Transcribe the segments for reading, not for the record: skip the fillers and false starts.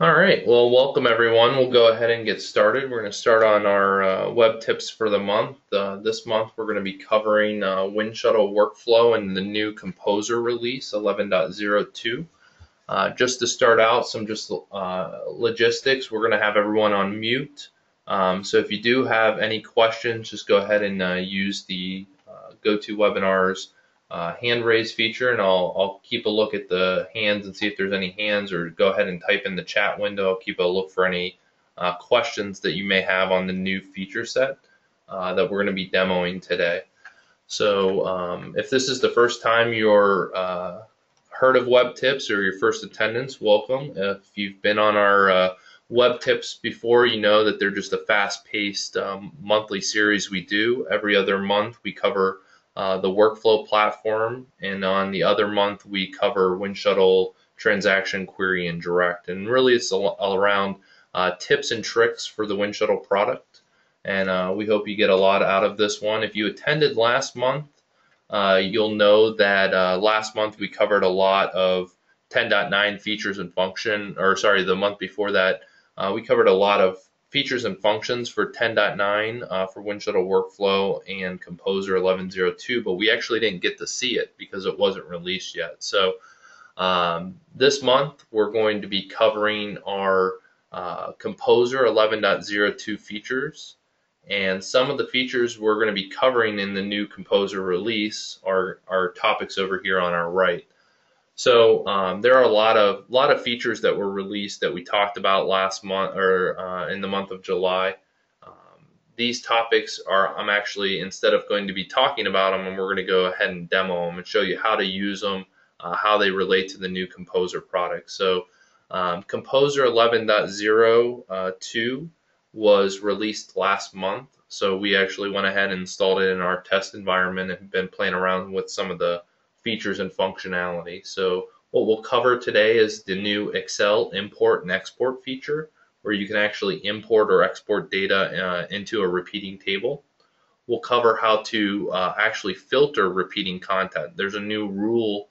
All right, well, welcome everyone. We'll go ahead and get started. We're going to start on our web tips for the month. This month we're going to be covering Winshuttle workflow and the new Composer release 11.02. Just to start out, some just logistics. We're going to have everyone on mute. So if you do have any questions, just go ahead and use the GoToWebinar's hand raise feature, and I'll keep a look at the hands and see if there's any hands, or go ahead and type in the chat window. I'll keep a look for any questions that you may have on the new feature set that we're going to be demoing today. So if this is the first time you're heard of WebTips or your first attendance, welcome. If you've been on our WebTips before, you know that they're just a fast-paced monthly series we do. Every other month we cover the workflow platform, and on the other month we cover Winshuttle, transaction, query, and direct. And really it's all around tips and tricks for the Winshuttle product. And we hope you get a lot out of this one. If you attended last month, you'll know that last month we covered a lot of 10.9 features and function, or sorry, the month before that, we covered a lot of features and functions for 10.9 for Winshuttle Workflow and Composer 11.02, but we actually didn't get to see it because it wasn't released yet. So this month we're going to be covering our Composer 11.02 features, and some of the features we're going to be covering in the new Composer release are topics over here on our right. So there are a lot of features that were released that we talked about last month, or in the month of July. These topics I'm actually, instead of going to be talking about them, and we're going to go ahead and demo them and show you how to use them, how they relate to the new Composer product. So Composer 11.02 was released last month. So we actually went ahead and installed it in our test environment and been playing around with some of the features and functionality. So what we'll cover today is the new Excel import and export feature, where you can actually import or export data into a repeating table. We'll cover how to actually filter repeating content. There's a new rule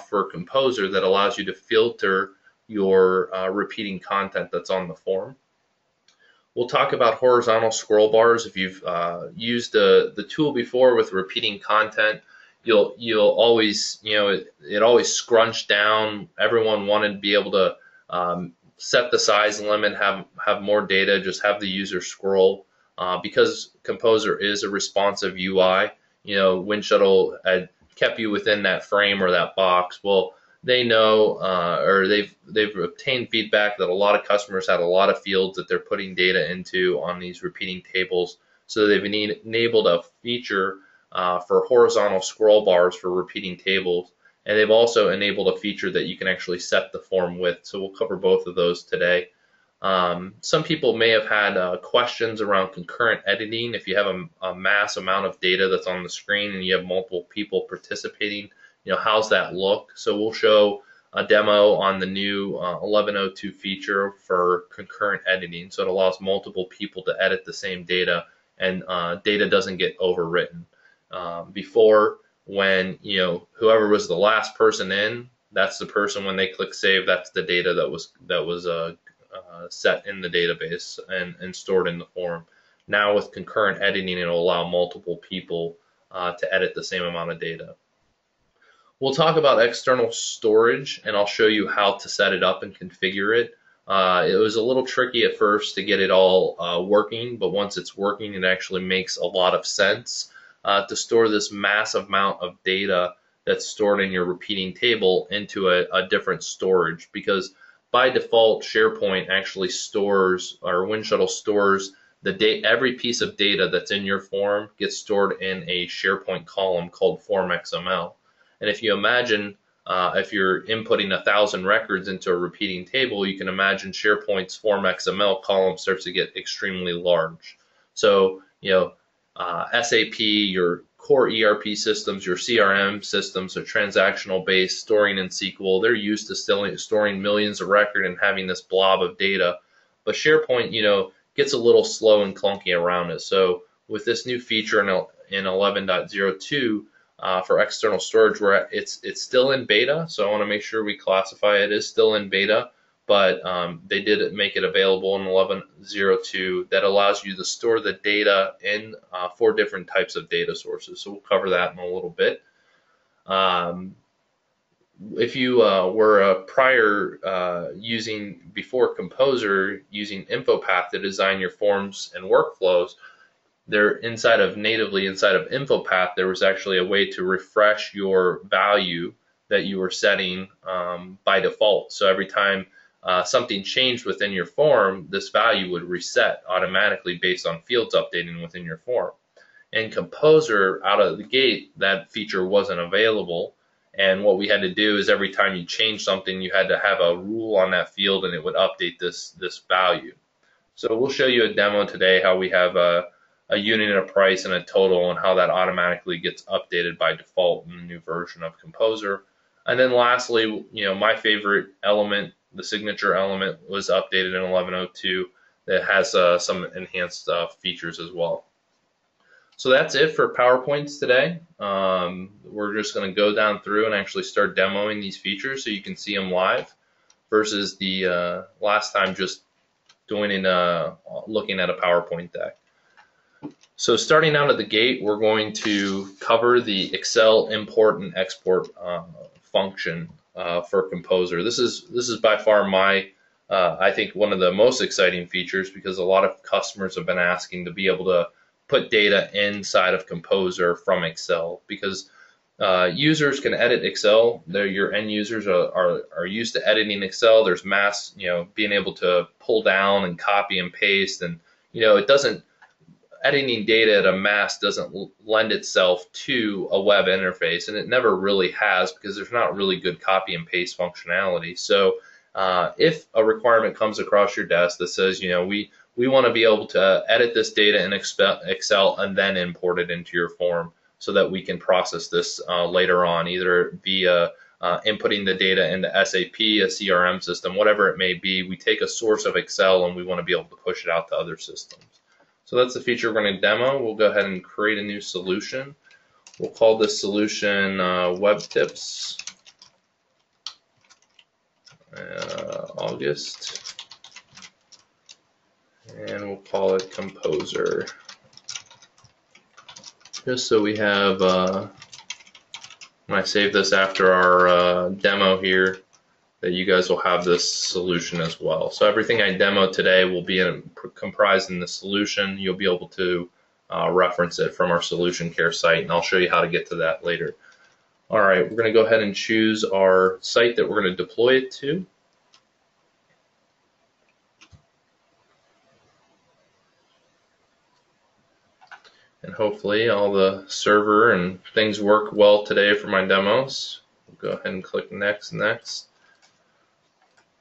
for Composer that allows you to filter your repeating content that's on the form. We'll talk about horizontal scroll bars. If you've used the tool before with repeating content, you'll always, it always scrunched down. Everyone wanted to be able to set the size limit, have more data, just have the user scroll. Because Composer is a responsive UI, Winshuttle had kept you within that frame or that box. Well, they know, or they've obtained feedback that a lot of customers had a lot of fields that they're putting data into on these repeating tables. So they've enabled a feature for horizontal scroll bars for repeating tables, and they've also enabled a feature that you can actually set the form with. So we'll cover both of those today. Some people may have had questions around concurrent editing. If you have a mass amount of data that's on the screen and you have multiple people participating, how's that look? So we'll show a demo on the new 11.02 feature for concurrent editing. So it allows multiple people to edit the same data, and data doesn't get overwritten. Before, when whoever was the last person in, that's the person, when they click save, that's the data that was set in the database and stored in the form. Now with concurrent editing, it'll allow multiple people to edit the same amount of data. We'll talk about external storage, and I'll show you how to set it up and configure it. It was a little tricky at first to get it all working, but once it's working, it actually makes a lot of sense to store this massive amount of data that's stored in your repeating table into a different storage, because by default SharePoint actually stores, or Winshuttle stores, every piece of data that's in your form gets stored in a SharePoint column called Form XML. And if you imagine, if you're inputting 1,000 records into a repeating table, you can imagine SharePoint's Form XML column starts to get extremely large. So, SAP, your core ERP systems, your CRM systems are transactional based, storing in SQL. They're used to storing millions of records and having this blob of data. But SharePoint, gets a little slow and clunky around it. So with this new feature in 11.02, for external storage, where it's still in beta, so I want to make sure we classify it as still in beta. but they did make it available in 11.02 that allows you to store the data in 4 different types of data sources. So we'll cover that in a little bit. If you were prior before Composer using InfoPath to design your forms and workflows, natively inside of InfoPath, there was actually a way to refresh your value that you were setting by default. So every time something changed within your form, this value would reset automatically based on fields updating within your form. In Composer, out of the gate, that feature wasn't available. And what we had to do is every time you change something, you had to have a rule on that field and it would update this value. So we'll show you a demo today how we have a unit, a price, and a total, and how that automatically gets updated by default in the new version of Composer. And then lastly, my favorite element, the signature element, was updated in 11.02 that has some enhanced features as well. So that's it for PowerPoints today. We're just going to go down through and actually start demoing these features so you can see them live versus the last time just looking at a PowerPoint deck. So starting out of the gate, we're going to cover the Excel import and export function for Composer. This is by far I think one of the most exciting features, because a lot of customers have been asking to be able to put data inside of Composer from Excel, because users can edit Excel. Your end users are used to editing Excel. There's mass, being able to pull down and copy and paste, and editing data at a mass doesn't lend itself to a web interface, and it never really has, because there's not really good copy and paste functionality. So if a requirement comes across your desk that says, we want to be able to edit this data in Excel and then import it into your form so that we can process this later on, either via inputting the data into SAP, a CRM system, whatever it may be. We take a source of Excel and we want to be able to push it out to other systems. So that's the feature we're going to demo. We'll go ahead and create a new solution. We'll call this solution WEBtips August. And we'll call it Composer. Just so we have, when I save this after our demo here, that you guys will have this solution as well. So everything I demo today will be comprised in the solution. You'll be able to reference it from our Solution Care site, and I'll show you how to get to that later. All right, we're going to go ahead and choose our site that we're going to deploy it to. And hopefully all the server and things work well today for my demos. We'll go ahead and click next.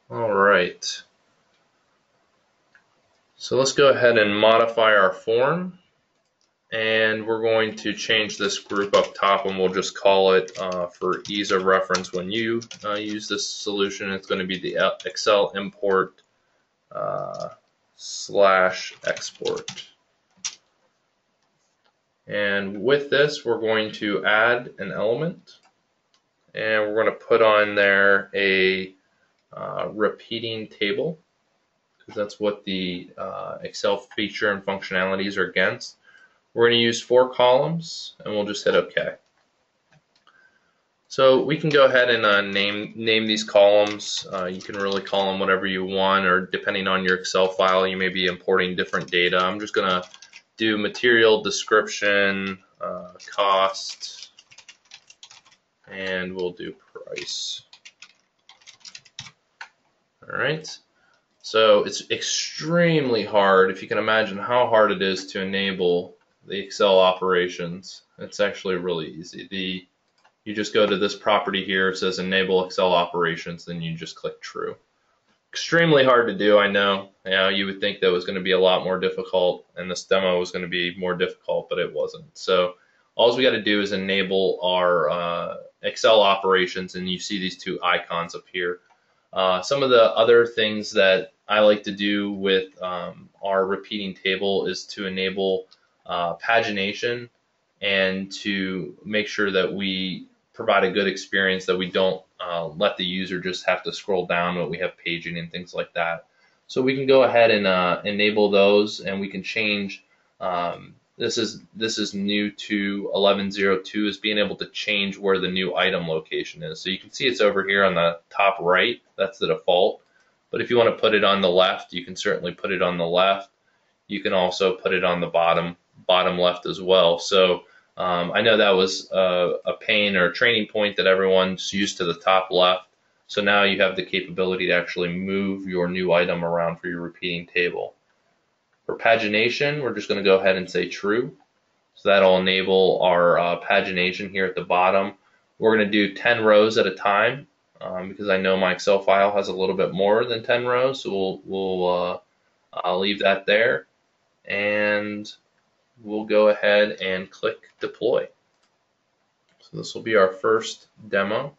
All right. So let's go ahead and modify our form. And we're going to change this group up top, and we'll just call it, for ease of reference when you use this solution, it's going to be the Excel import /export. And with this, we're going to add an element, and we're going to put on there a repeating table, because that's what the Excel feature and functionalities are against. We're going to use 4 columns, and we'll just hit OK. So we can go ahead and name these columns. You can really call them whatever you want, or depending on your Excel file, you may be importing different data. I'm just going to do material description, cost, and we'll do price. All right. So it's extremely hard. If you can imagine how hard it is to enable the Excel operations, it's actually really easy. You just go to this property here, it says enable Excel operations, then you just click true. Extremely hard to do, I know. You would think that was going to be a lot more difficult, and this demo was going to be more difficult, but it wasn't. So all we got to do is enable our Excel operations, and you see these 2 icons up here. Some of the other things that I like to do with our repeating table is to enable pagination, and to make sure that we provide a good experience, that we don't let the user just have to scroll down, but we have paging and things like that. So we can go ahead and enable those, and we can change. This is new to 11.02, is being able to change where the new item location is. So you can see it's over here on the top right. That's the default. But if you want to put it on the left, you can certainly put it on the left. You can also put it on the bottom left as well. So I know that was a pain or a training point that everyone's used to the top left. So now you have the capability to actually move your new item around for your repeating table. For pagination, we're just going to go ahead and say true. So that'll enable our pagination here at the bottom. We're going to do 10 rows at a time because I know my Excel file has a little bit more than 10 rows. So I'll leave that there, and we'll go ahead and click deploy. So this will be our first demo.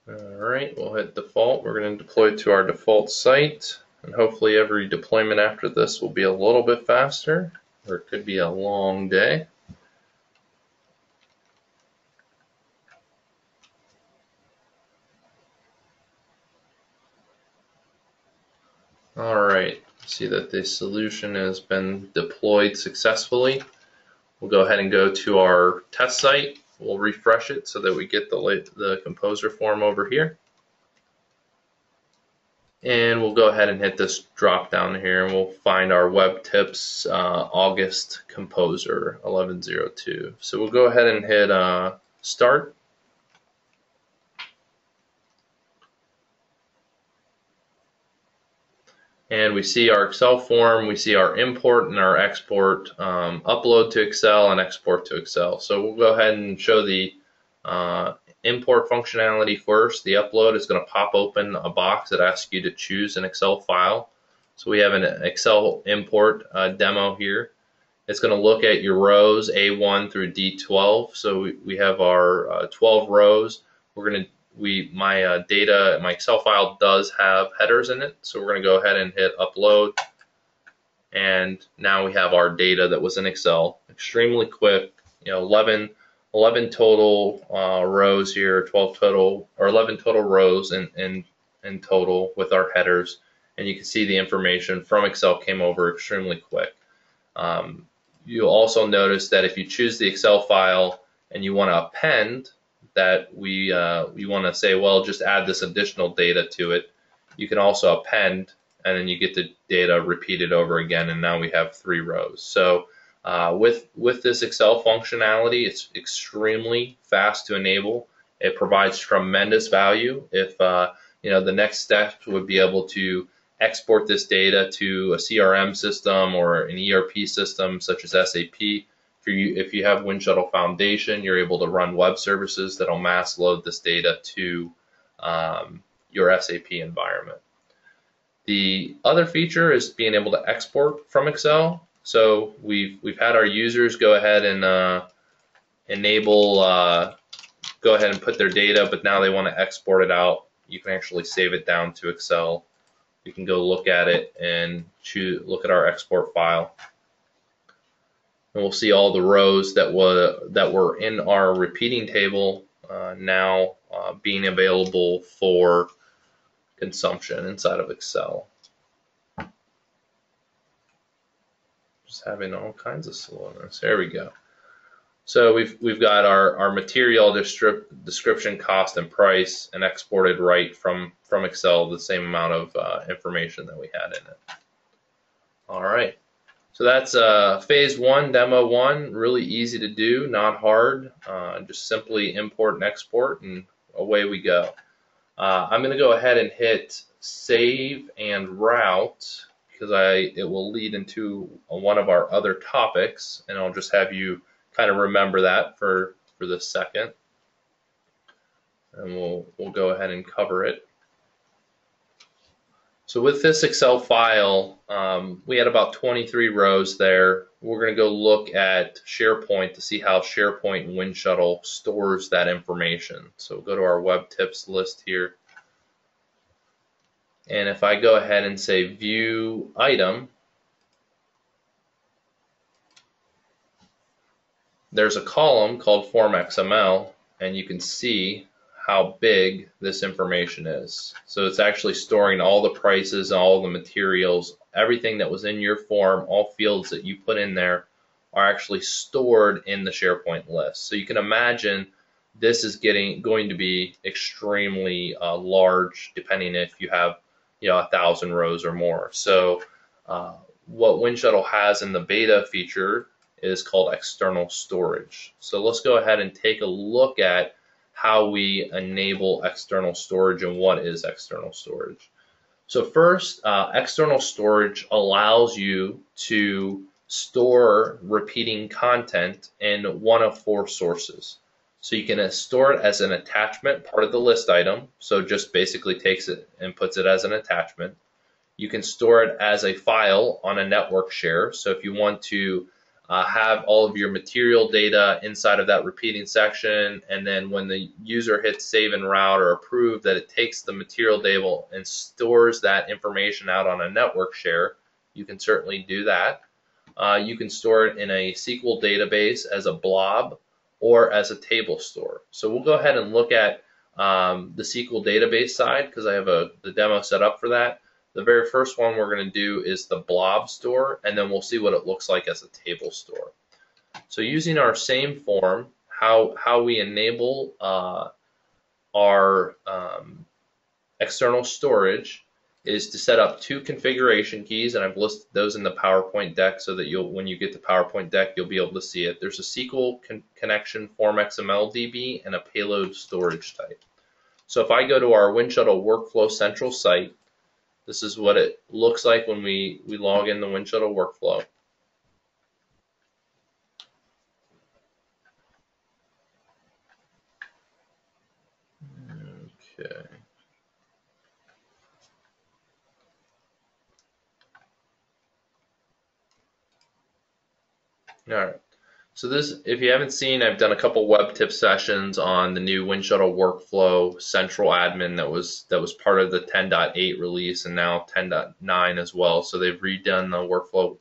Alright, we'll hit default. We're going to deploy to our default site, and hopefully every deployment after this will be a little bit faster, or it could be a long day. Alright, see that the solution has been deployed successfully. We'll go ahead and go to our test site. We'll refresh it so that we get the composer form over here. And we'll go ahead and hit this drop down here, and we'll find our WEBtips August composer 11.02. So we'll go ahead and hit start. And we see our Excel form, we see our import and our export, upload to Excel and export to Excel. So we'll go ahead and show the import functionality first. The upload is going to pop open a box that asks you to choose an Excel file. So we have an Excel import demo here. It's going to look at your rows A1 through D12. So we have our 12 rows. My data, my Excel file does have headers in it, so we're going to go ahead and hit upload, and now we have our data that was in Excel. Extremely quick, 11 total rows here, 12 total, or 11 total rows in total with our headers, and you can see the information from Excel came over extremely quick. You'll also notice that if you choose the Excel file and you want to append, that we want to say, well, just add this additional data to it. You can also append, and then you get the data repeated over again, and now we have 3 rows. So with this Excel functionality, it's extremely fast to enable. It provides tremendous value. If the next step would be able to export this data to a CRM system or an ERP system such as SAP. If you have Winshuttle Foundation, you're able to run web services that'll mass load this data to your SAP environment. The other feature is being able to export from Excel. So we've had our users go ahead and go ahead and put their data, but now they want to export it out. You can actually save it down to Excel. You can go look at it and look at our export file. And we'll see all the rows that were in our repeating table now being available for consumption inside of Excel. Just having all kinds of slowness. There we go. So we've got our material description, cost, and price, and exported right from Excel the same amount of information that we had in it. All right. So that's phase 1, demo 1. Really easy to do, not hard. Just simply import and export, and away we go. I'm going to go ahead and hit save and route because it will lead into one of our other topics, and I'll just have you kind of remember that for this second, and we'll go ahead and cover it. So with this Excel file, we had about 23 rows there. We're going to go look at SharePoint to see how SharePoint and Winshuttle stores that information. So we'll go to our WEBtips list here. And if I go ahead and say View Item, there's a column called Form XML, and you can see how big this information is. So it's actually storing all the prices, all the materials, everything that was in your form, all fields that you put in there are actually stored in the SharePoint list. So you can imagine this is going to be extremely large, depending if you have 1,000 rows or more. So what Winshuttle has in the beta feature is called external storage. So let's go ahead and take a look at how we enable external storage and what is external storage. So first, external storage allows you to store repeating content in one of 4 sources. So you can store it as an attachment, part of the list item, so just basically takes it and puts it as an attachment. You can store it as a file on a network share, so if you want to have all of your material data inside of that repeating section, and then when the user hits save and route or approve, that it takes the material table and stores that information out on a network share, you can certainly do that. You can store it in a SQL database as a blob or as a table store. So we'll go ahead and look at the SQL database side because I have the demo set up for that. The very first one we're going to do is the blob store, and then we'll see what it looks like as a table store. So using our same form, how we enable our external storage is to set up 2 configuration keys, and I've listed those in the PowerPoint deck so that when you get the PowerPoint deck, you'll be able to see it. There's a SQL connection form XML DB and a payload storage type. So if I go to our Winshuttle Workflow Central site, this is what it looks like when we log in the Winshuttle workflow. Okay. All right. So this, if you haven't seen, I've done a couple WEBtips sessions on the new Winshuttle Workflow Central admin that was part of the 10.8 release and now 10.9 as well. So they've redone the workflow,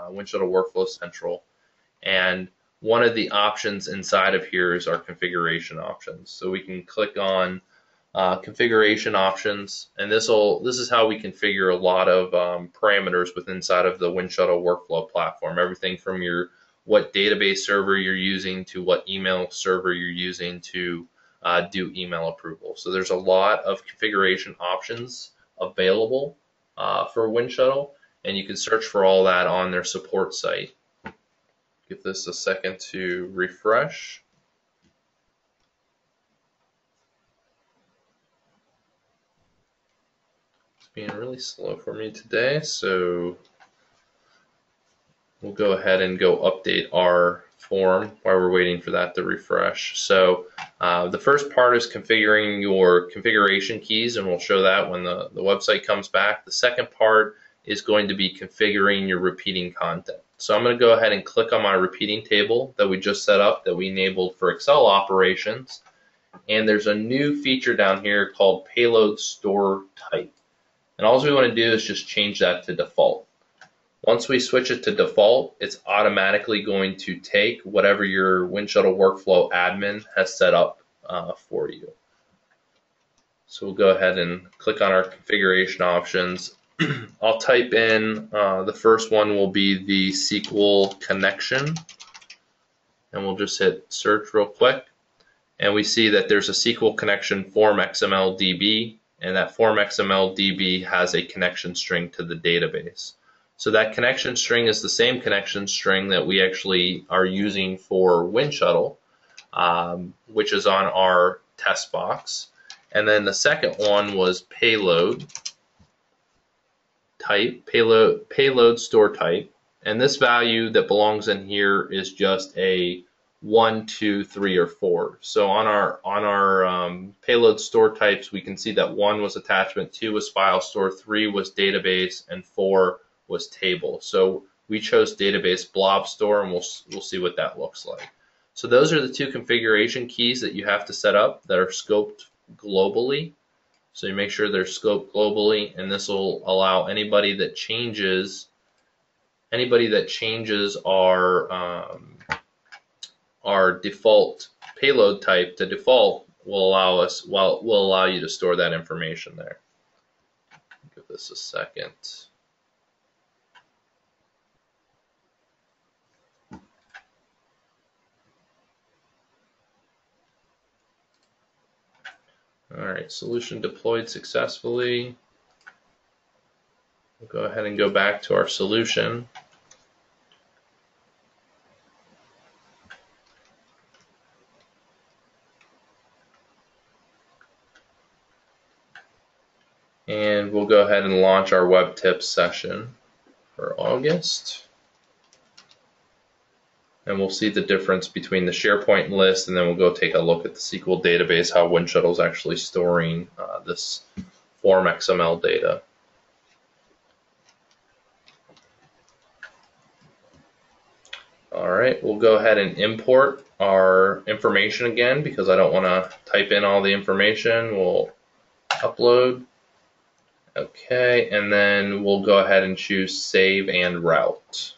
Winshuttle Workflow Central, and one of the options inside of here is our configuration options. So we can click on configuration options, and this is how we configure a lot of parameters within inside of the Winshuttle Workflow platform. Everything from what database server you're using to what email server you're using to do email approval. So there's a lot of configuration options available for Winshuttle, and you can search for all that on their support site. Give this a second to refresh. It's being really slow for me today, so we'll go ahead and go update our form while we're waiting for that to refresh. So the first part is configuring your configuration keys, and we'll show that when the website comes back. The second part is going to be configuring your repeating content. So I'm going to go ahead and click on my repeating table that we just set up, that we enabled for Excel operations. And there's a new feature down here called Payload Store Type. And all we want to do is just change that to default. Once we switch it to default, it's automatically going to take whatever your Winshuttle Workflow admin has set up for you. So we'll go ahead and click on our configuration options. I'll type in, the first one will be the SQL connection, and we'll just hit search real quick. And we see that there's a SQL connection form XML DB, and that form XML DB has a connection string to the database. So that connection string is the same connection string that we actually are using for Winshuttle, which is on our test box. And then the second one was payload type, payload store type. And this value that belongs in here is just a 1, 2, 3, or 4. So on our payload store types, we can see that 1 was attachment, 2 was file store, 3 was database, and 4 was table. So we chose database blob store, and we'll see what that looks like. So those are the two configuration keys that you have to set up that are scoped globally. So you make sure they're scoped globally, and this will allow anybody that changes our default payload type to default will allow you to store that information there. Give this a second. All right, solution deployed successfully. We'll go ahead and go back to our solution. And we'll go ahead and launch our WEBtips session for August. And we'll see the difference between the SharePoint list, and then we'll go take a look at the SQL database, how Winshuttle is actually storing this form XML data. All right, we'll go ahead and import our information again because I don't want to type in all the information. We'll upload. Okay, and then we'll go ahead and choose save and route.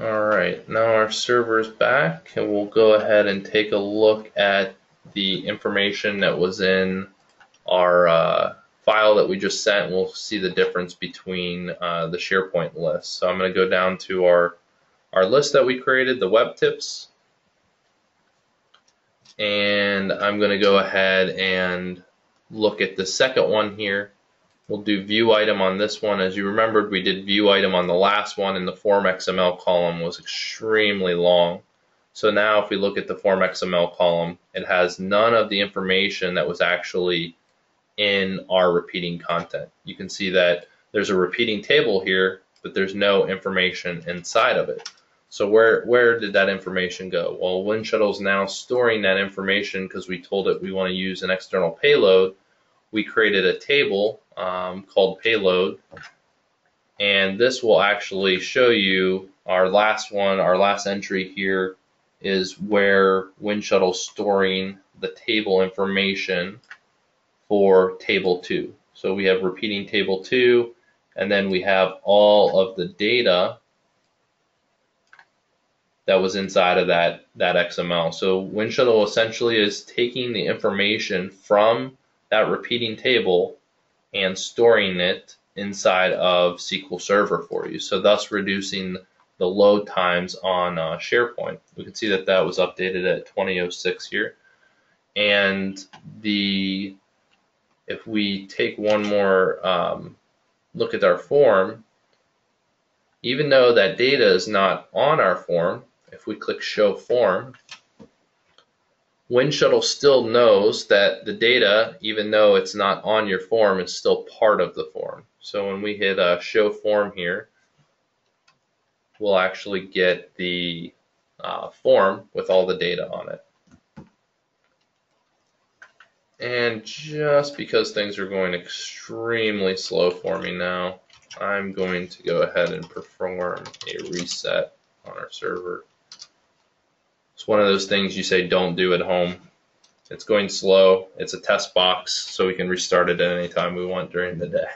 All right, now our server is back, and we'll go ahead and take a look at the information that was in our file that we just sent. We'll see the difference between the SharePoint list. So I'm going to go down to our list that we created, the WEBtips, and I'm going to go ahead and look at the second one here. We'll do view item on this one. As you remembered, we did view item on the last one, and the form XML column was extremely long. So now if we look at the form XML column, it has none of the information that was actually in our repeating content. You can see that there's a repeating table here, but there's no information inside of it. So where did that information go? Well, Winshuttle is now storing that information because we told it we want to use an external payload. We created a table called payload, and this will actually show you our last one. Our last entry here is where Winshuttle is storing the table information for table 2. So we have repeating table 2, and then we have all of the data that was inside of that XML. So Winshuttle essentially is taking the information from that repeating table and storing it inside of SQL Server for you, so thus reducing the load times on SharePoint. We can see that that was updated at 2006 here. And if we take one more look at our form, even though that data is not on our form, if we click Show Form, Winshuttle still knows that the data, even though it's not on your form, is still part of the form. So when we hit Show Form here, we'll actually get the form with all the data on it. And just because things are going extremely slow for me now, I'm going to go ahead and perform a reset on our server. It's one of those things you say don't do at home. It's going slow. It's a test box, so we can restart it at any time we want during the day.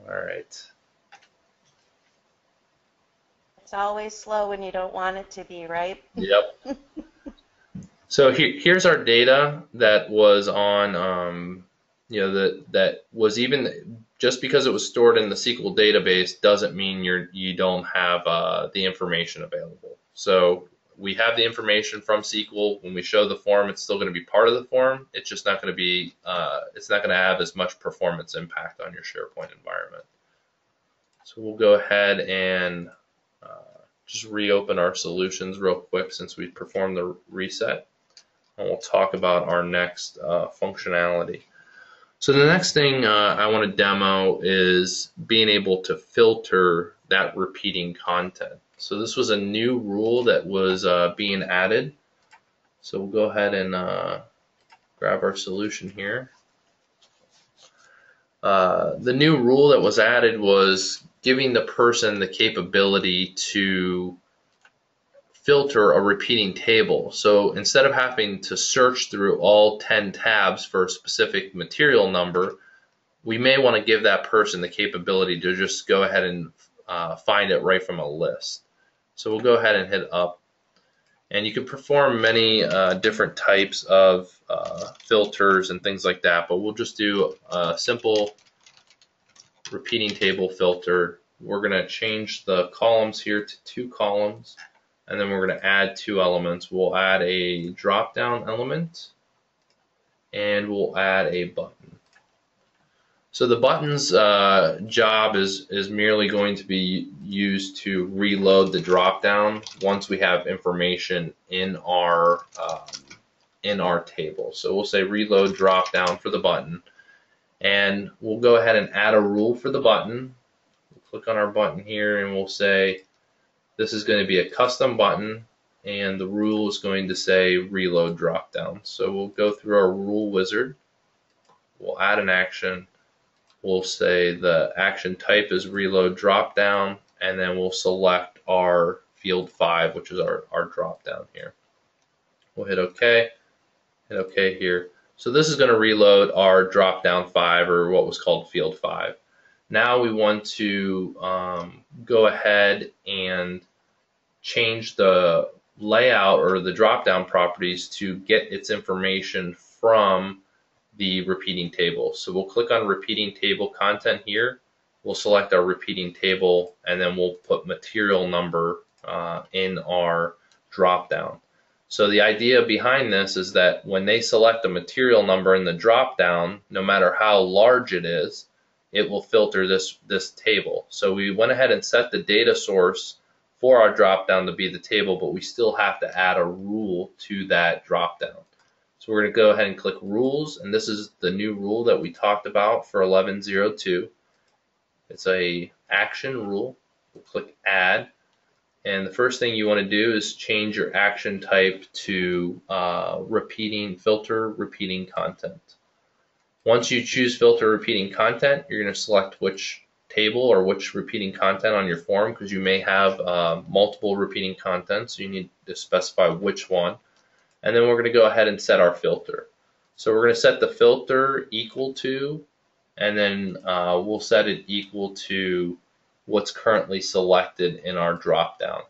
All right. It's always slow when you don't want it to be, right? Yep. So here's our data that was on, that was even, just because it was stored in the SQL database doesn't mean you don't have the information available. So we have the information from SQL. When we show the form, it's still going to be part of the form. It's just not going to be, it's not going to have as much performance impact on your SharePoint environment. So we'll go ahead and just reopen our solutions real quick since we performed the reset. And we'll talk about our next functionality. So the next thing I want to demo is being able to filter that repeating content. So this was a new rule that was being added. So we'll go ahead and grab our solution here. The new rule that was added was giving the person the capability to filter a repeating table. So instead of having to search through all 10 tabs for a specific material number, we may want to give that person the capability to just go ahead and find it right from a list. So we'll go ahead and hit up. And you can perform many different types of filters and things like that, but we'll just do a simple repeating table filter. We're going to change the columns here to 2 columns, and then we're going to add 2 elements. We'll add a drop-down element, and we'll add a button. So the button's job is merely going to be used to reload the drop-down once we have information in our table. So we'll say reload drop-down for the button, and we'll go ahead and add a rule for the button. We'll click on our button here, and we'll say this is going to be a custom button, and the rule is going to say reload drop-down. So we'll go through our rule wizard. We'll add an action. We'll say the action type is reload drop-down, and then we'll select our field 5, which is our drop-down here. We'll hit OK, hit OK here. So this is going to reload our drop-down 5, or what was called field 5. Now we want to go ahead and change the layout or the drop-down properties to get its information from the repeating table. So we'll click on repeating table content here. We'll select our repeating table, and then we'll put material number in our drop-down. So the idea behind this is that when they select a material number in the drop-down, no matter how large it is, it will filter this table. So we went ahead and set the data source for our drop-down to be the table, but we still have to add a rule to that drop-down. So we're going to go ahead and click Rules, and this is the new rule that we talked about for 11.02. It's a action rule. We'll click Add, and the first thing you want to do is change your action type to filter repeating content. Once you choose filter repeating content, you're going to select which table or which repeating content on your form, because you may have multiple repeating content, so you need to specify which one. And then we're going to go ahead and set our filter. So we're going to set the filter equal to, and then we'll set it equal to what's currently selected in our drop-down.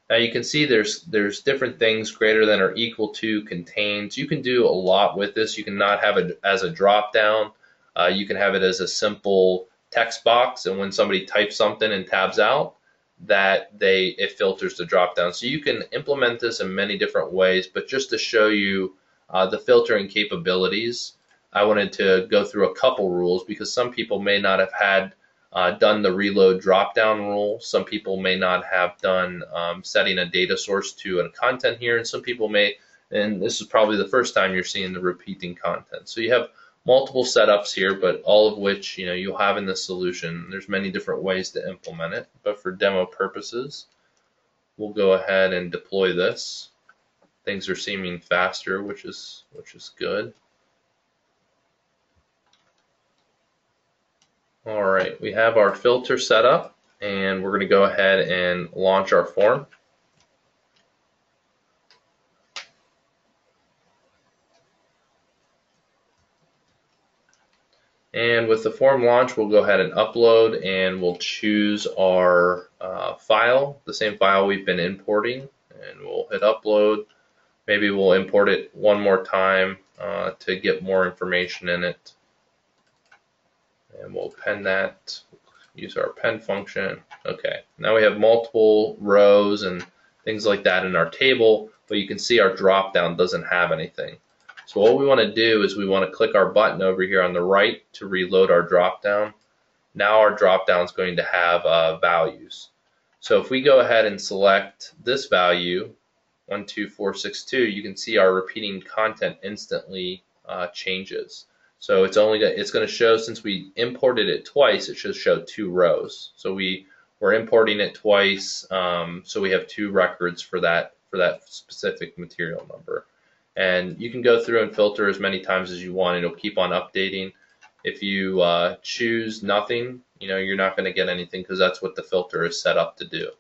Now you can see there's different things, greater than or equal to, contains. You can do a lot with this. You can not have it as a drop-down. You can have it as a simple text box, and when somebody types something and tabs out, it filters the drop-down. So you can implement this in many different ways, but just to show you the filtering capabilities, I wanted to go through a couple rules, because some people may not have had done the reload drop-down rule. Some people may not have done setting a data source to a content here, and some people may, and this is probably the first time you're seeing the repeating content. So you have multiple setups here, but all of which you'll have in the solution. There's many different ways to implement it, but for demo purposes, we'll go ahead and deploy this. Things are seeming faster, which is good. All right, we have our filter set up, and we're going to go ahead and launch our form. And with the form launch, we'll go ahead and upload, and we'll choose our file, the same file we've been importing, and we'll hit upload. Maybe we'll import it one more time to get more information in it. And we'll pen that, use our pen function. Okay, now we have multiple rows and things like that in our table, but you can see our drop down doesn't have anything. So what we want to do is we want to click our button over here on the right to reload our drop down. Now our drop down is going to have values. So if we go ahead and select this value, 12462, you can see our repeating content instantly changes. So it's going to show, since we imported it twice, it should show 2 rows. So we're importing it twice, so we have 2 records for that specific material number. And you can go through and filter as many times as you want. It'll keep on updating. If you choose nothing, you're not going to get anything, because that's what the filter is set up to do,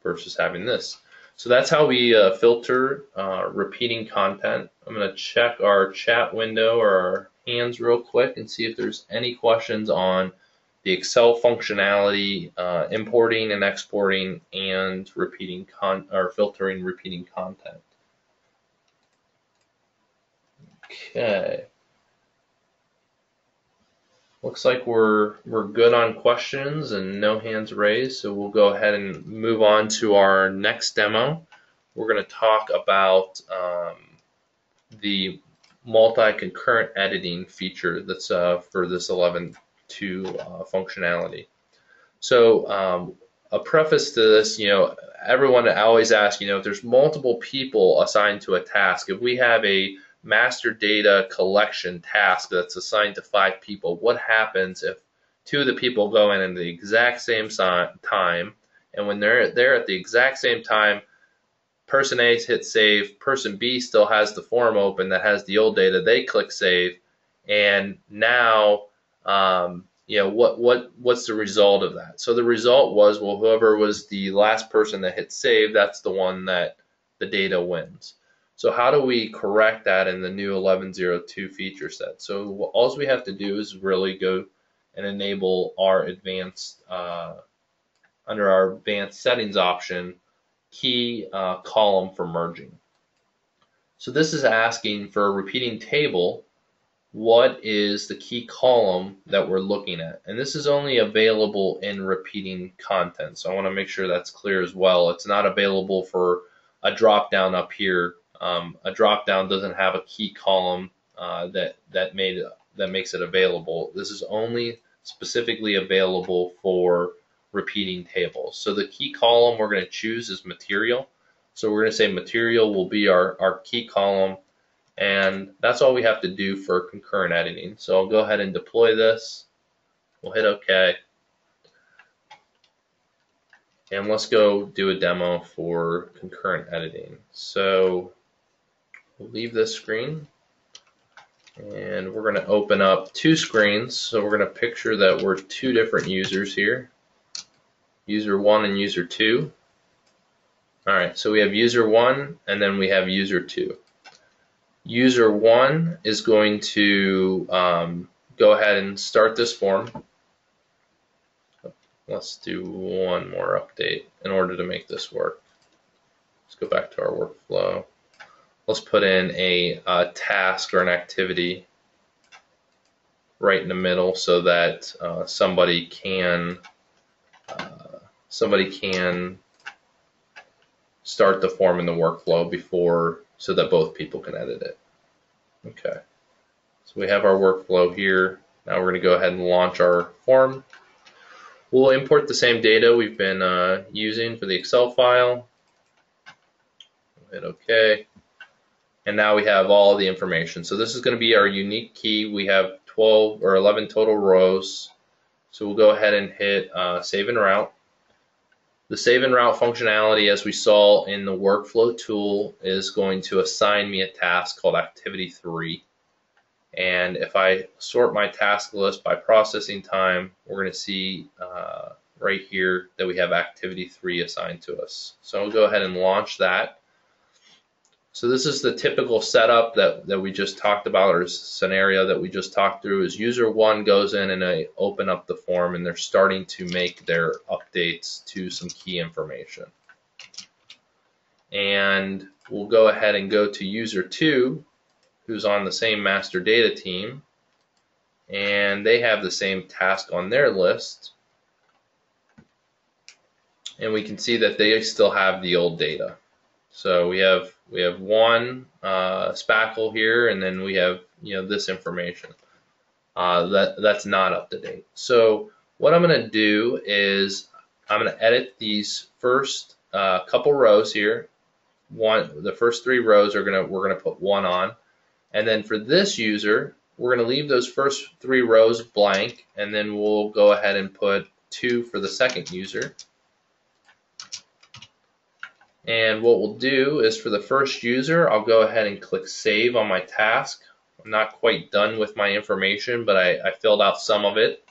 versus having this. So that's how we filter repeating content. I'm going to check our chat window or our hands real quick and see if there's any questions on the Excel functionality, importing and exporting, and filtering repeating content. Okay. Looks like we're good on questions and no hands raised, so we'll go ahead and move on to our next demo. We're going to talk about the multi-concurrent editing feature that's for this 11.2 functionality. So a preface to this, everyone always asks, if there's multiple people assigned to a task, if we have a master data collection task that's assigned to 5 people, what happens if 2 of the people go in at the exact same time, and when they're there at the exact same time, person A hits save, person B still has the form open that has the old data, they click save, and now what's the result of that? So the result was, well, whoever was the last person that hit save, that's the one that the data wins. So how do we correct that in the new 11.02 feature set? So all we have to do is really go and enable our advanced, under our advanced settings option, key column for merging. So this is asking for a repeating table, what is the key column that we're looking at? And this is only available in repeating content. So I want to make sure that's clear as well. It's not available for a drop down up here. A drop down doesn't have a key column that makes it available. This is only specifically available for repeating tables. So the key column we're going to choose is material. So we're going to say material will be our key column, and that's all we have to do for concurrent editing. So I'll go ahead and deploy this. We'll hit OK. And let's go do a demo for concurrent editing. So we'll leave this screen, and we're going to open up 2 screens. So we're going to picture that we're 2 different users here, user 1 and user 2. All right, so we have user 1 and then we have user 2. User 1 is going to go ahead and start this form. Let's do one more update in order to make this work. Let's go back to our workflow. Let's put in a task or an activity right in the middle so that somebody can start the form in the workflow so that both people can edit it. Okay, so we have our workflow here. Now we're going to go ahead and launch our form. We'll import the same data we've been using for the Excel file. We'll hit OK. And now we have all the information. So this is going to be our unique key. We have 12 or 11 total rows. So we'll go ahead and hit Save and Route. The Save and Route functionality, as we saw in the workflow tool, is going to assign me a task called Activity 3. And if I sort my task list by processing time, we're going to see right here that we have Activity 3 assigned to us. So I'll go ahead and launch that. So this is the typical setup that we just talked about, or scenario that we just talked through. Is user 1 goes in and they open up the form and they're starting to make their updates to some key information. And we'll go ahead and go to user 2, who's on the same master data team, and they have the same task on their list. and we can see that they still have the old data. So we have one spackle here, and then we have this information that's not up to date. So what I'm going to do is I'm going to edit these first couple rows here. The first 3 rows we're going to put 1 on, and then for this user we're going to leave those first 3 rows blank, and then we'll go ahead and put 2 for the second user. And what we'll do is for the first user, I'll go ahead and click Save on my task. I'm not quite done with my information, but I filled out some of it.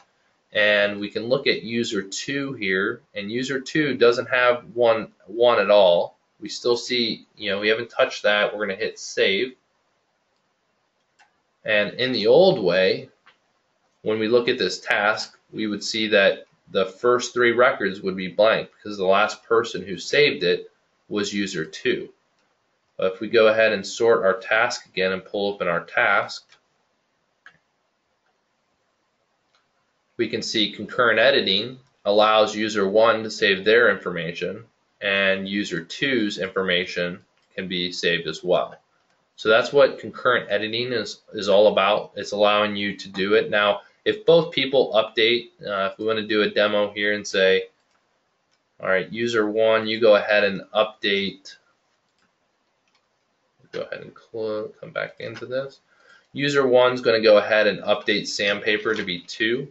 And we can look at user 2 here, and user 2 doesn't have one at all. We still see, we haven't touched that. We're going to hit Save. And in the old way, when we look at this task, we would see that the first 3 records would be blank because the last person who saved it was user 2. But if we go ahead and sort our task again and pull open our task, we can see concurrent editing allows user 1 to save their information, and user 2's information can be saved as well. So that's what concurrent editing is all about. It's allowing you to do it. Now, if both people update, if we want to do a demo here and say, all right, user 1, you go ahead and update. Go ahead and come back into this. User 1 is going to go ahead and update sandpaper to be 2.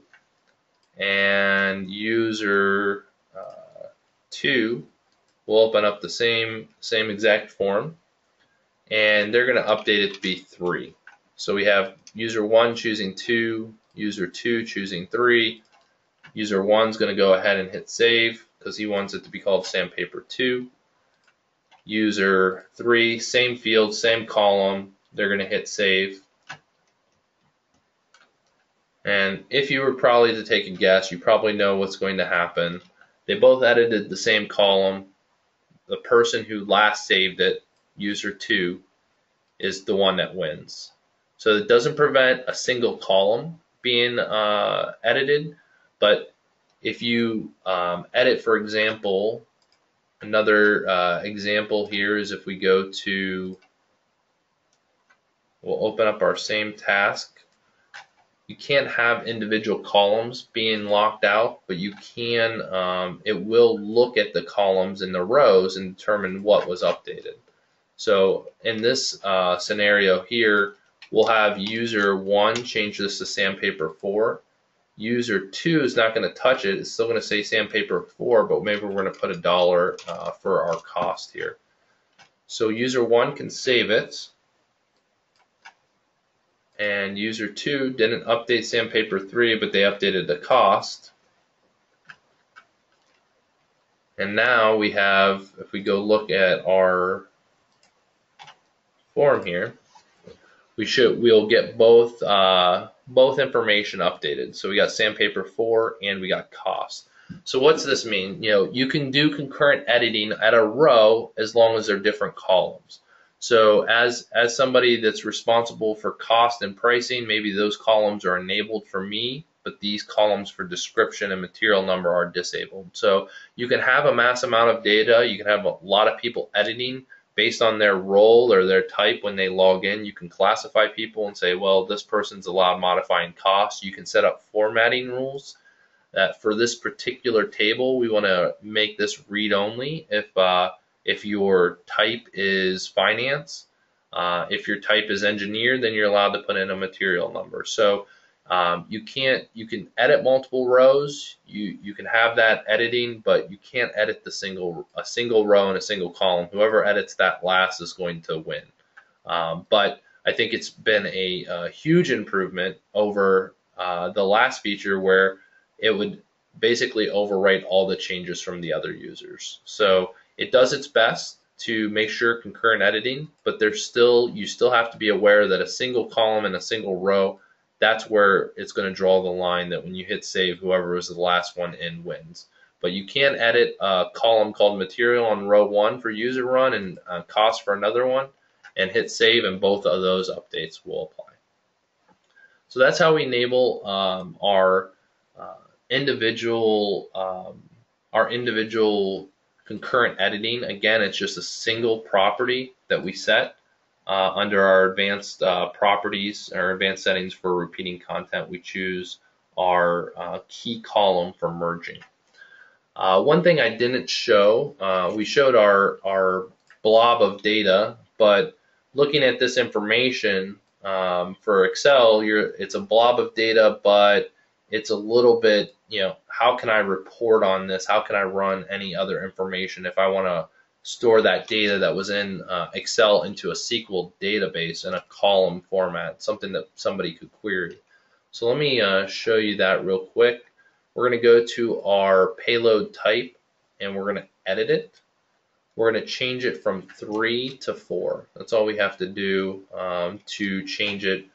And user 2 will open up the same exact form, and they're going to update it to be 3. So we have user 1 choosing 2, user 2 choosing 3. User 1 is going to go ahead and hit Save because he wants it to be called sandpaper 2. User 3, same field, same column, they're going to hit Save. And if you were probably to take a guess, you probably know what's going to happen. They both edited the same column. The person who last saved it, user 2, is the one that wins. So it doesn't prevent a single column being edited, but if you edit, for example, another example here is if we go to, we'll open up our same task. You can't have individual columns being locked out, but you can, it will look at the columns and the rows and determine what was updated. So in this scenario here, we'll have user 1 change this to sandpaper 4. User 2 is not going to touch it. It's still going to say sandpaper 4, but maybe we're going to put $1 for our cost here. So user 1 can save it. And user 2 didn't update sandpaper 3, but they updated the cost. And now we have, if we go look at our form here, we'll get both information updated. So we got sandpaper 4 and we got cost. So what's this mean? You can do concurrent editing at a row as long as they're different columns. So as somebody that's responsible for cost and pricing, maybe those columns are enabled for me, but these columns for description and material number are disabled. So you can have a mass amount of data. You can have a lot of people editing based on their role or their type when they log in. You can classify people and say, well, this person's allowed modifying costs. You can set up formatting rules that for this particular table, we want to make this read only if your type is finance. If your type is engineer, then you're allowed to put in a material number. So you can edit multiple rows. You can have that editing, but you can't edit a single row and a single column. Whoever edits that last is going to win. But I think it's been a huge improvement over the last feature where it would basically overwrite all the changes from the other users. So it does its best to make sure concurrent editing, but you still have to be aware that a single column and a single row, that's where it's going to draw the line that when you hit save, whoever was the last one in wins. But you can edit a column called material on row 1 for user run and cost for another one, and hit save, and both of those updates will apply. So that's how we enable our individual our individual concurrent editing. Again, it's just a single property that we set under our advanced properties or advanced settings for repeating content. We choose our key column for merging. One thing I didn't show, we showed our blob of data, but looking at this information for Excel, it's a blob of data, but it's a little bit, how can I report on this? How can I run any other information if I want to store that data that was in Excel into a SQL database in a column format, something that somebody could query. So let me show you that real quick. We're going to go to our payload type and we're going to edit it. We're going to change it from 3 to 4. That's all we have to do to change it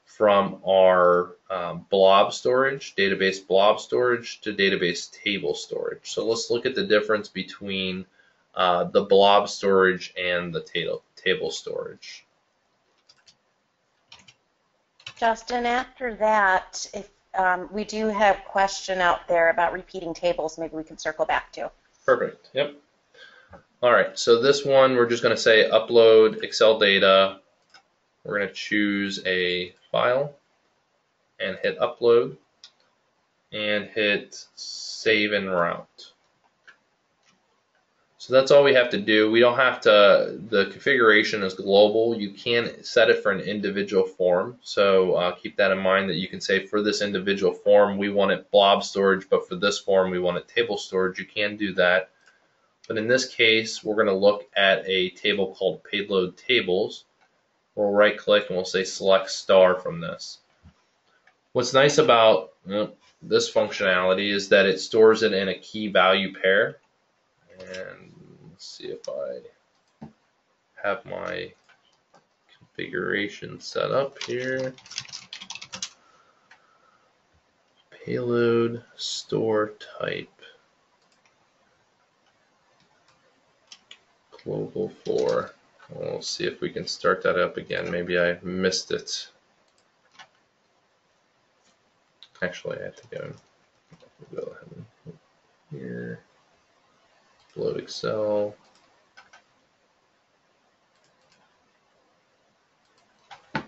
from our blob storage, database blob storage, to database table storage. So let's look at the difference between the blob storage and the table storage. Justin, after that, if we do have a question out there about repeating tables, maybe we can circle back to. Perfect. Yep. All right. So this one, we're just going to say upload Excel data. We're going to choose a file and hit upload and hit save and route. So that's all we have to do. We don't have to, the configuration is global. You can set it for an individual form. So keep that in mind, that you can say for this individual form, we want it blob storage, but for this form, we want it table storage. You can do that. But in this case, we're going to look at a table called payload tables. We'll right click and we'll say select star from this. What's nice about this functionality is that it stores it in a key value pair. And let's see if I have my configuration set up here. Payload store type. Global 4. We'll see if we can start that up again. Maybe I missed it. Actually, I think I'm go ahead and here. Load Excel. Okay,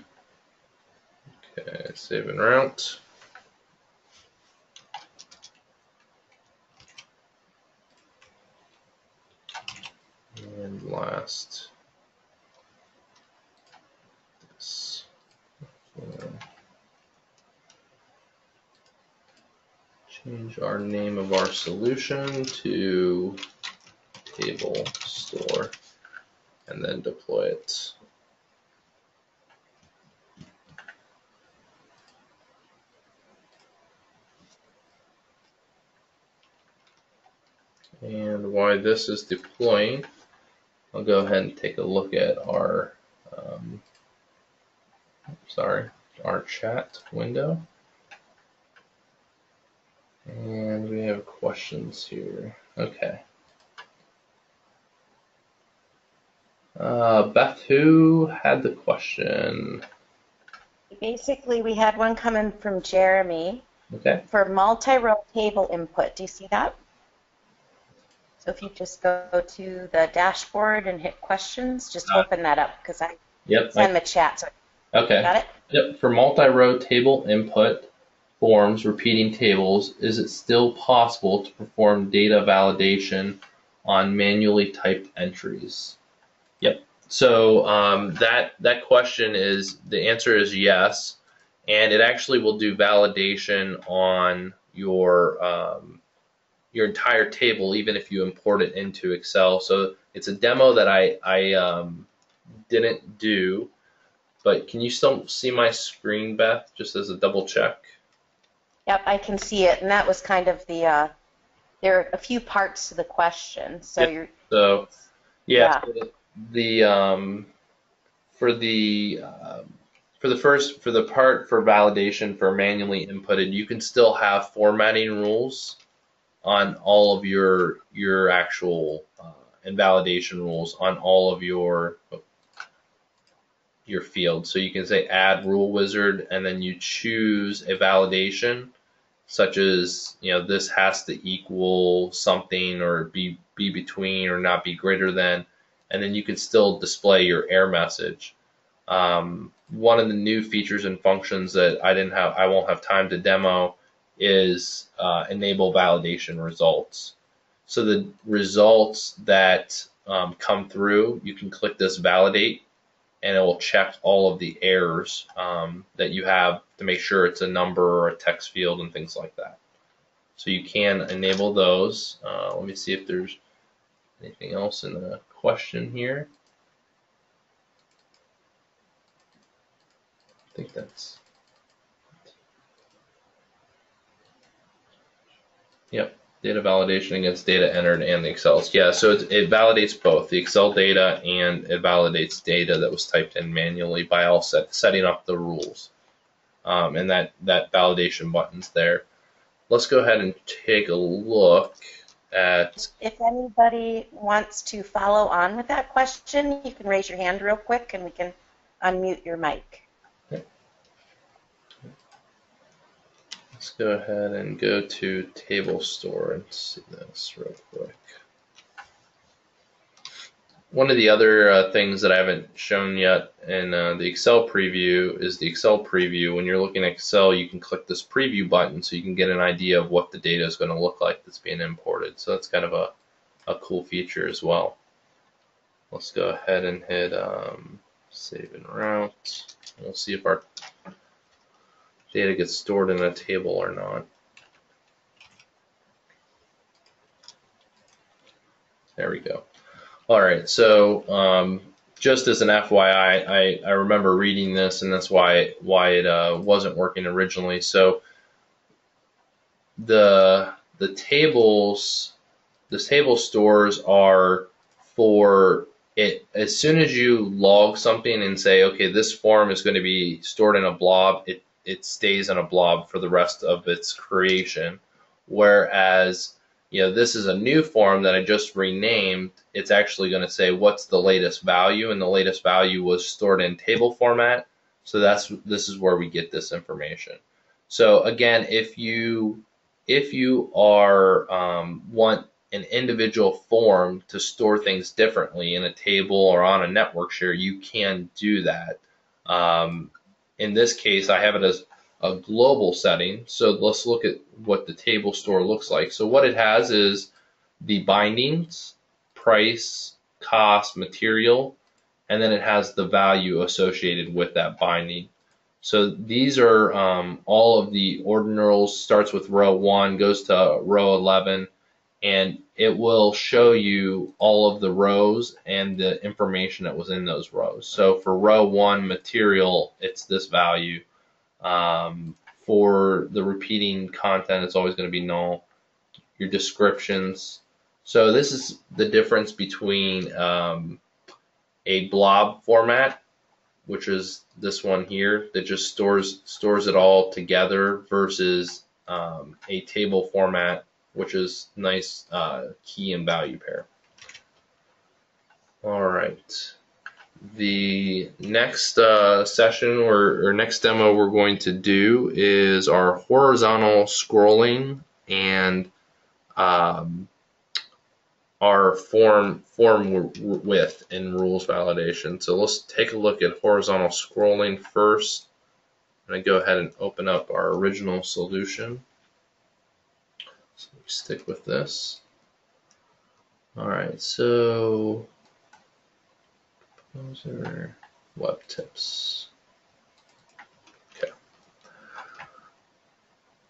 save and route. And last. This. Change our name of our solution to table store and then deploy it. And while this is deploying, I'll go ahead and take a look at our our chat window. And we have questions here. Okay. Beth, who had the question? Basically, we had one coming from Jeremy. Okay. For multi-row table input. Do you see that? So if you just go to the dashboard and hit questions, just open that up because I send the chat. So okay. Got it? Yep. For multi-row table input forms repeating tables, is it still possible to perform data validation on manually typed entries? Yep. So that question is, the answer is yes, and it actually will do validation on your entire table, even if you import it into Excel. So it's a demo that I didn't do, but can you still see my screen, Beth, just as a double check? Yep, I can see it, and that was kind of the, there are a few parts to the question. So yep. you're... So, yeah. For the part for validation for manually inputted, you can still have formatting rules on all of your actual and validation rules on all of your fields. So you can say add rule wizard, and then you choose a validation such as, this has to equal something or be between or not be greater than, and then you can still display your error message. One of the new features and functions that I won't have time to demo is enable validation results. So the results that come through, you can click this validate, and it will check all of the errors that you have to make sure it's a number or a text field and things like that. So you can enable those. Let me see if there's anything else in the question here. I think that's, yep, data validation against data entered and the Excels. Yeah, so it validates both the Excel data and it validates data that was typed in manually by all setting up the rules. And that validation button's there. Let's go ahead and take a look at. If anybody wants to follow on with that question, you can raise your hand real quick and we can unmute your mic. Okay. Let's go ahead and go to table store and see this real quick. One of the other things that I haven't shown yet in the Excel preview is the Excel preview. When you're looking at Excel, you can click this preview button so you can get an idea of what the data is going to look like that's being imported. So that's kind of a cool feature as well. Let's go ahead and hit save and route. And we'll see if our data gets stored in a table or not. There we go. All right, so just as an FYI, I remember reading this, and that's why it wasn't working originally. So the table stores are for it. As soon as you log something and say, okay, this form is going to be stored in a blob, it stays in a blob for the rest of its creation. Whereas, this is a new form that I just renamed. It's actually going to say what's the latest value, and the latest value was stored in table format. So this is where we get this information. So again, if you are want an individual form to store things differently in a table or on a network share, you can do that. In this case, I have it as a global setting. So let's look at what the table store looks like. So what it has is the bindings, price, cost, material, and then it has the value associated with that binding. So these are all of the ordinals, starts with row 1, goes to row 11, and it will show you all of the rows and the information that was in those rows. So for row 1 material, it's this value. For the repeating content, it's always going to be null. Your descriptions. So this is the difference between a blob format, which is this one here that just stores it all together, versus a table format, which is nice key and value pair. All right. The next session or next demo we're going to do is our horizontal scrolling and our form width and rules validation. So let's take a look at horizontal scrolling first. I'm going to go ahead and open up our original solution. So we stick with this. All right, so those are WEBtips. Okay.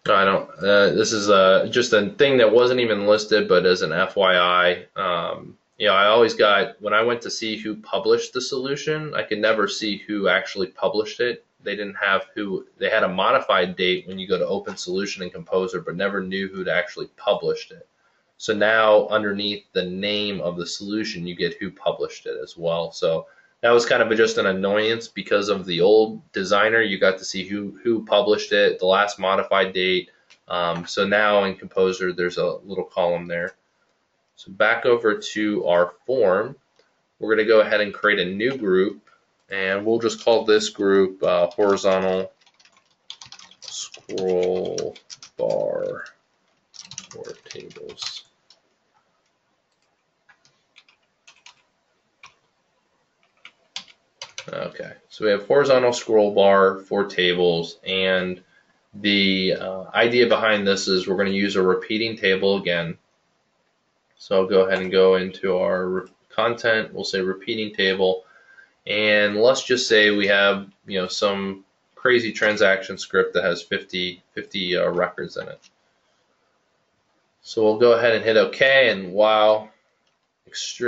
I don't. This is just a thing that wasn't even listed, but as an FYI, I always got, when I went to see who published the solution, I could never see who actually published it. They didn't have who. They had a modified date when you go to Open Solution and Composer, but never knew who'd actually published it. So now underneath the name of the solution, you get who published it as well. So that was kind of just an annoyance because of the old designer. You got to see who published it, the last modified date. So now in Composer, there's a little column there. So back over to our form, we're going to go ahead and create a new group, and we'll just call this group horizontal scroll bar for tables. Okay, so we have horizontal scroll bar for tables, and the idea behind this is we're going to use a repeating table again. So I'll go ahead and go into our content. We'll say repeating table, and let's just say we have some crazy transaction script that has 50 records in it. So we'll go ahead and hit OK, and wow.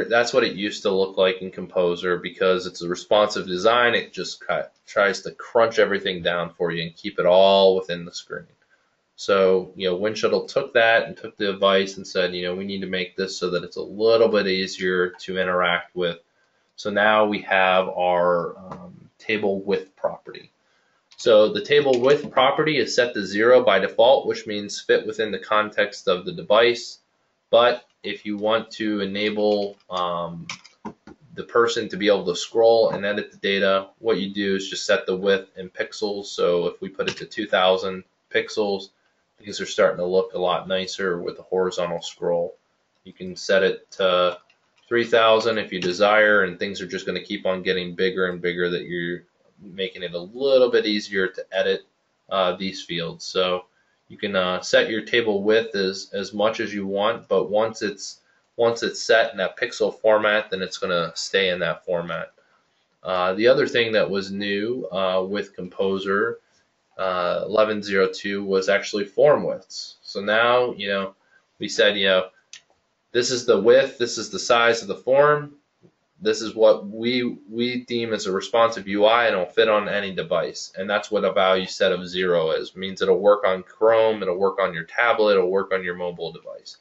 That's what it used to look like in Composer. Because it's a responsive design, it just tries to crunch everything down for you and keep it all within the screen. So Winshuttle took that and took the advice and said, we need to make this so that it's a little bit easier to interact with. So now we have our table width property. So the table width property is set to 0 by default, which means fit within the context of the device. But if you want to enable the person to be able to scroll and edit the data, what you do is just set the width in pixels. So if we put it to 2000 pixels, things are starting to look a lot nicer with a horizontal scroll. You can set it to 3000 if you desire, and things are just going to keep on getting bigger and bigger, that you're making it a little bit easier to edit these fields. So you can set your table width as much as you want, but once it's set in that pixel format, then it's going to stay in that format. The other thing that was new with Composer 11.02 was actually form widths. So now we said this is the width, this is the size of the form, this is what we deem as a responsive UI, and it'll fit on any device. And that's what a value set of 0 is. It means it'll work on Chrome, it'll work on your tablet, it'll work on your mobile device.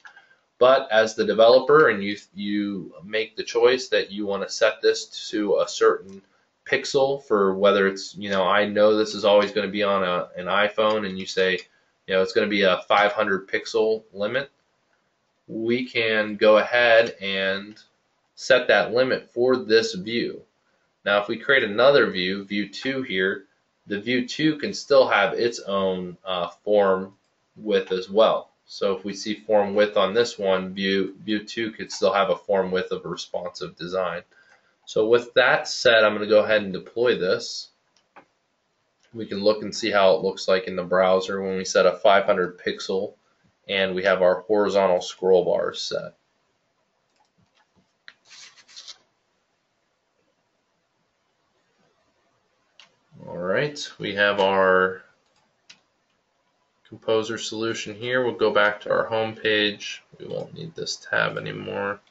But as the developer, and you make the choice that you want to set this to a certain pixel for whether it's, I know this is always going to be on an iPhone, and you say, it's going to be a 500 pixel limit, we can go ahead and set that limit for this view. Now, if we create another view, view 2 here, the view 2 can still have its own form width as well. So if we see form width on this one, view 2 could still have a form width of a responsive design. So with that said, I'm going to go ahead and deploy this. We can look and see how it looks like in the browser when we set a 500 pixel and we have our horizontal scroll bars set. All right, we have our Composer solution here. We'll go back to our home page. We won't need this tab anymore.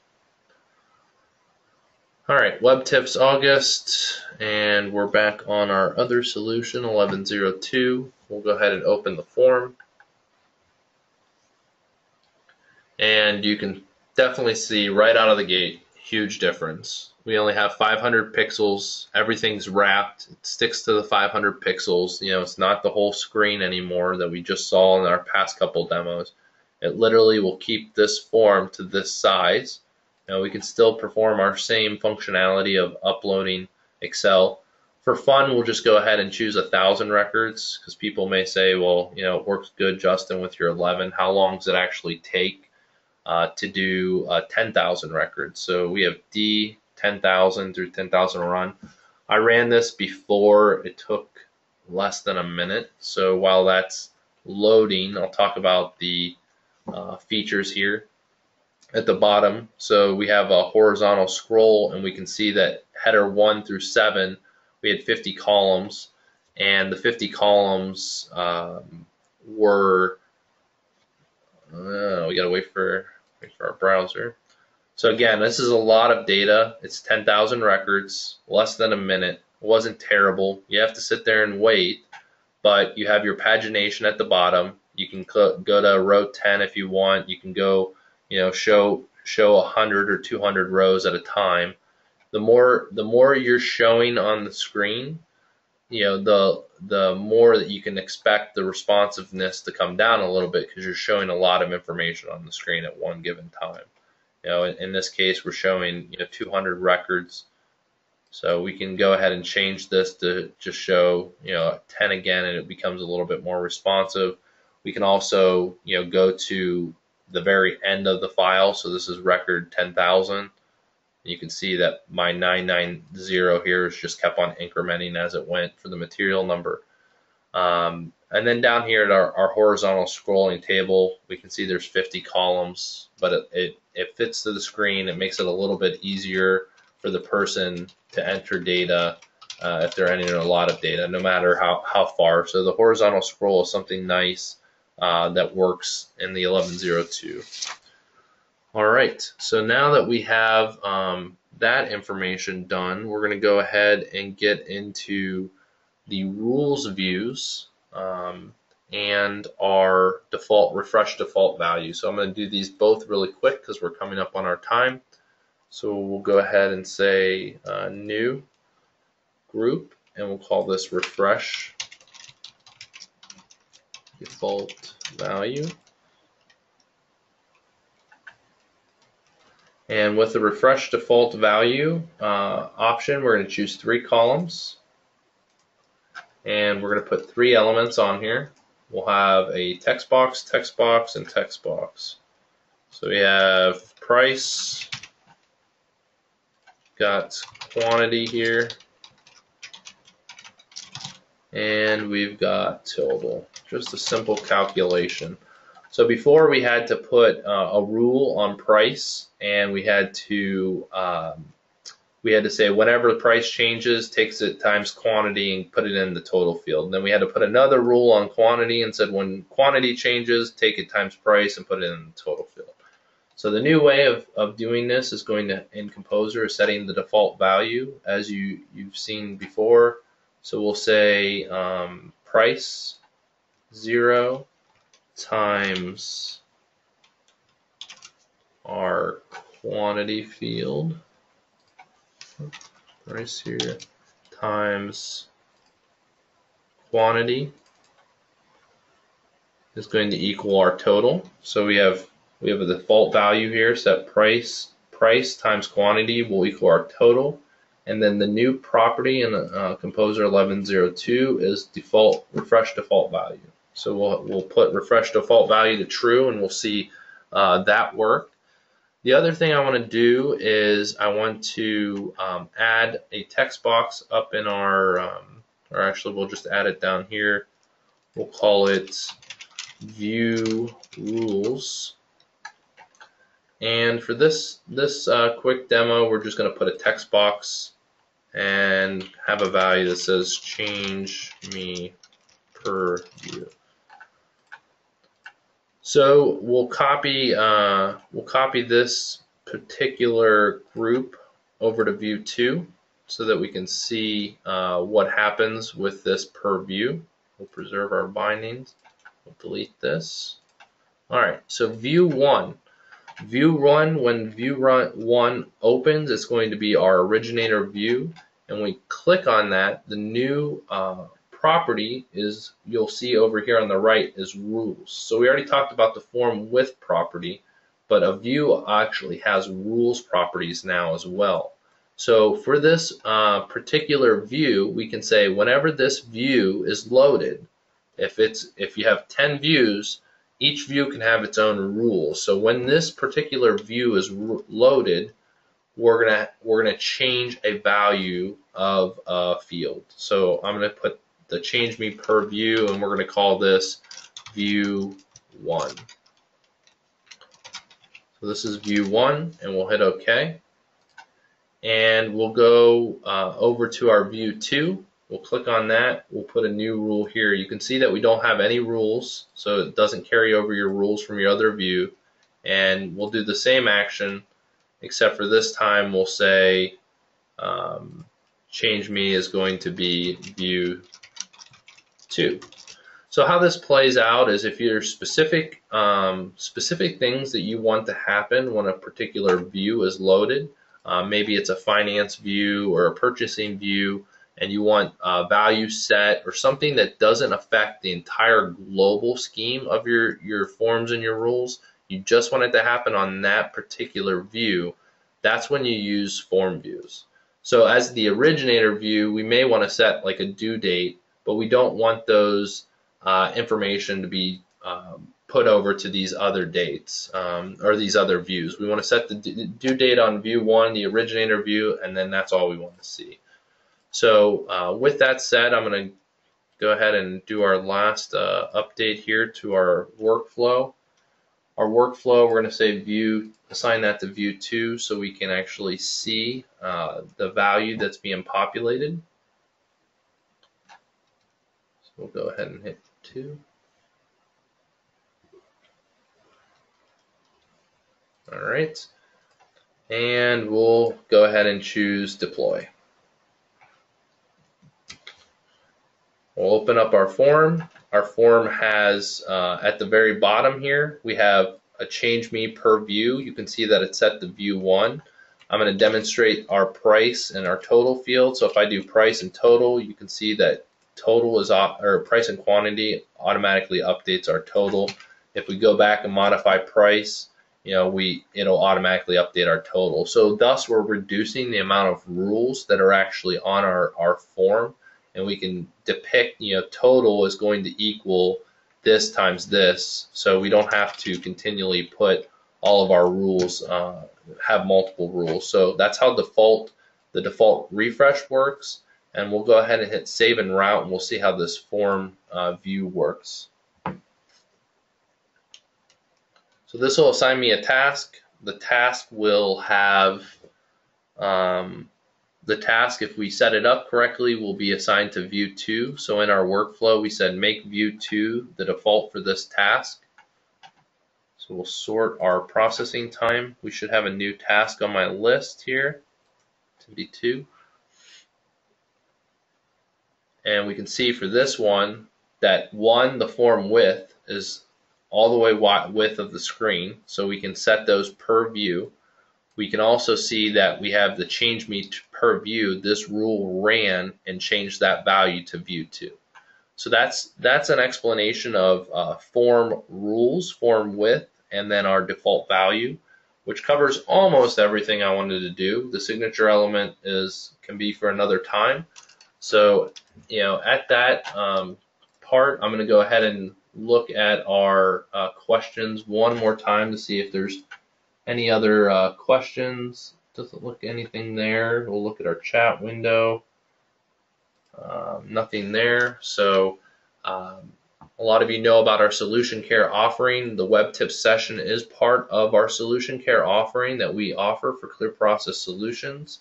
All right, WEBtips August, and we're back on our other solution, 11.02. We'll go ahead and open the form. And you can definitely see right out of the gate, huge difference. We only have 500 pixels. Everything's wrapped. It sticks to the 500 pixels. It's not the whole screen anymore that we just saw in our past couple demos. It literally will keep this form to this size. We can still perform our same functionality of uploading Excel. For fun, we'll just go ahead and choose 1,000 records, because people may say, well, it works good, Justin, with your 11. How long does it actually take to do 10,000 records? So we have D 10,000 through 10,000 run. I ran this before. It took less than a minute. So while that's loading, I'll talk about the features here at the bottom. So we have a horizontal scroll, and we can see that header 1 through 7, we had 50 columns, and the 50 columns were, we gotta wait for our browser. So again, this is a lot of data. It's 10,000 records, less than a minute. It wasn't terrible. You have to sit there and wait, but you have your pagination at the bottom. You can go to row 10 if you want. You can go, show 100 or 200 rows at a time. The more you're showing on the screen, the more that you can expect the responsiveness to come down a little bit, because you're showing a lot of information on the screen at one given time. In this case, we're showing 200 records. So we can go ahead and change this to just show 10 again, and it becomes a little bit more responsive. We can also, go to the very end of the file. So this is record 10,000. You can see that my 990 here is just kept on incrementing as it went for the material number. And then down here at our horizontal scrolling table, we can see there's 50 columns, but it fits to the screen. It makes it a little bit easier for the person to enter data if they're entering a lot of data, no matter how far. So the horizontal scroll is something nice that works in the 1102. All right, so now that we have that information done, we're going to go ahead and get into the rules views and our refresh default value. So I'm going to do these both really quick because we're coming up on our time. So we'll go ahead and say new group, and we'll call this refresh default value. And with the refresh default value option, we're going to choose 3 columns. And we're going to put 3 elements on here. We'll have a text box, and text box. So we have price, got quantity here, and we've got total. Just a simple calculation. So before we had to put a rule on price, and we had to say whenever the price changes, takes it times quantity and put it in the total field. And then we had to put another rule on quantity and said when quantity changes, take it times price and put it in the total field. So the new way of doing this is going to, in Composer, is setting the default value as you've seen before. So we'll say price 0 times our quantity field. Price here times quantity is going to equal our total. So we have a default value here set price times quantity will equal our total, and then the new property in Composer 1102 is refresh default value. So we'll put refresh default value to true, and we'll see that work. The other thing I want to do is I want to add a text box up in our, or actually we'll just add it down here. We'll call it view rules. And for this quick demo, we're just going to put a text box and have a value that says change me per view. So we'll copy this particular group over to view 2 so that we can see what happens with this per view. We'll preserve our bindings. We'll delete this. All right, so view 1. When view 1 opens, it's going to be our originator view, and when we click on that, the new property is, you'll see over here on the right, is rules. So we already talked about the form with property, but a view actually has rules properties now as well. So for this particular view, we can say whenever this view is loaded, if you have 10 views, each view can have its own rules. So when this particular view is loaded, we're gonna change a value of a field. So I'm gonna put the change me per view, and we're going to call this view 1. So this is view 1, and we'll hit OK. And we'll go over to our view 2. We'll click on that. We'll put a new rule here. You can see that we don't have any rules, so it doesn't carry over your rules from your other view. And we'll do the same action, except for this time we'll say change me is going to be view 2. So how this plays out is if you're specific things that you want to happen when a particular view is loaded, maybe it's a finance view or a purchasing view, and you want a value set or something that doesn't affect the entire global scheme of your forms and your rules, you just want it to happen on that particular view, that's when you use form views. So as the originator view, we may want to set like a due date, but we don't want those information to be put over to these other dates or these other views. We want to set the due date on view 1, the originator view, and then that's all we want to see. So with that said, I'm going to go ahead and do our last update here to our workflow. Our workflow, we're going to say view, assign that to view 2 so we can actually see the value that's being populated. So we'll go ahead and hit 2. All right, and we'll go ahead and choose deploy. We'll open up our form. Our form has, at the very bottom here, we have a change me per view. You can see that it's set to view 1. I'm going to demonstrate our price and our total field. So if I do price and total, you can see that total is, or price and quantity automatically updates our total. If we go back and modify price, it'll automatically update our total. So thus we're reducing the amount of rules that are actually on our form. And we can depict, total is going to equal this times this, so we don't have to continually put all of our rules, have multiple rules. So that's how the default refresh works. And we'll go ahead and hit save and route, and we'll see how this form view works. So this will assign me a task. The task will have the task, if we set it up correctly, will be assigned to view 2. So in our workflow, we said make view 2 the default for this task. So we'll sort our processing time. We should have a new task on my list here, activity 2. And we can see for this one that 1, the form width is all the way width of the screen. So we can set those per view. We can also see that we have the change me per view. This rule ran and changed that value to view 2. So that's an explanation of form rules, form width, and then our default value, which covers almost everything I wanted to do. The signature element can be for another time. So at that part, I'm going to go ahead and look at our questions one more time to see if there's any other questions. Doesn't look anything there. We'll look at our chat window. Nothing there. So a lot of you know about our Solution Care offering. The WEBtips session is part of our Solution Care offering that we offer for Clear Process Solutions.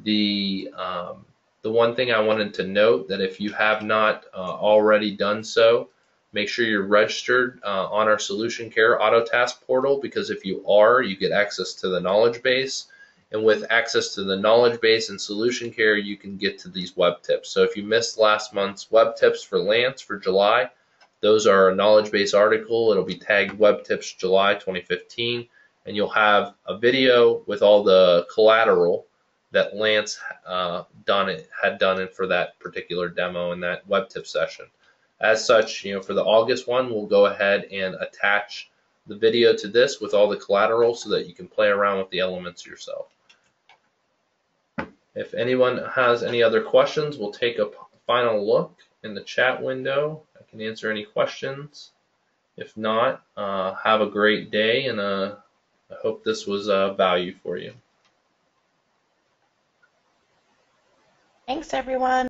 The one thing I wanted to note, that if you have not already done so, make sure you're registered on our Solution Care Auto Task portal, because if you are, you get access to the knowledge base. And with access to the knowledge base and Solution Care, you can get to these WEBtips. So if you missed last month's WEBtips for Lance for July, those are a knowledge base article. It'll be tagged WEBtips July 2015, and you'll have a video with all the collateral that Lance had done it for that particular demo in that WEBtip session. As such, for the August one, we'll go ahead and attach the video to this with all the collateral so that you can play around with the elements yourself. If anyone has any other questions, we'll take a final look in the chat window. I can answer any questions. If not, have a great day, and I hope this was value for you. Thanks, everyone.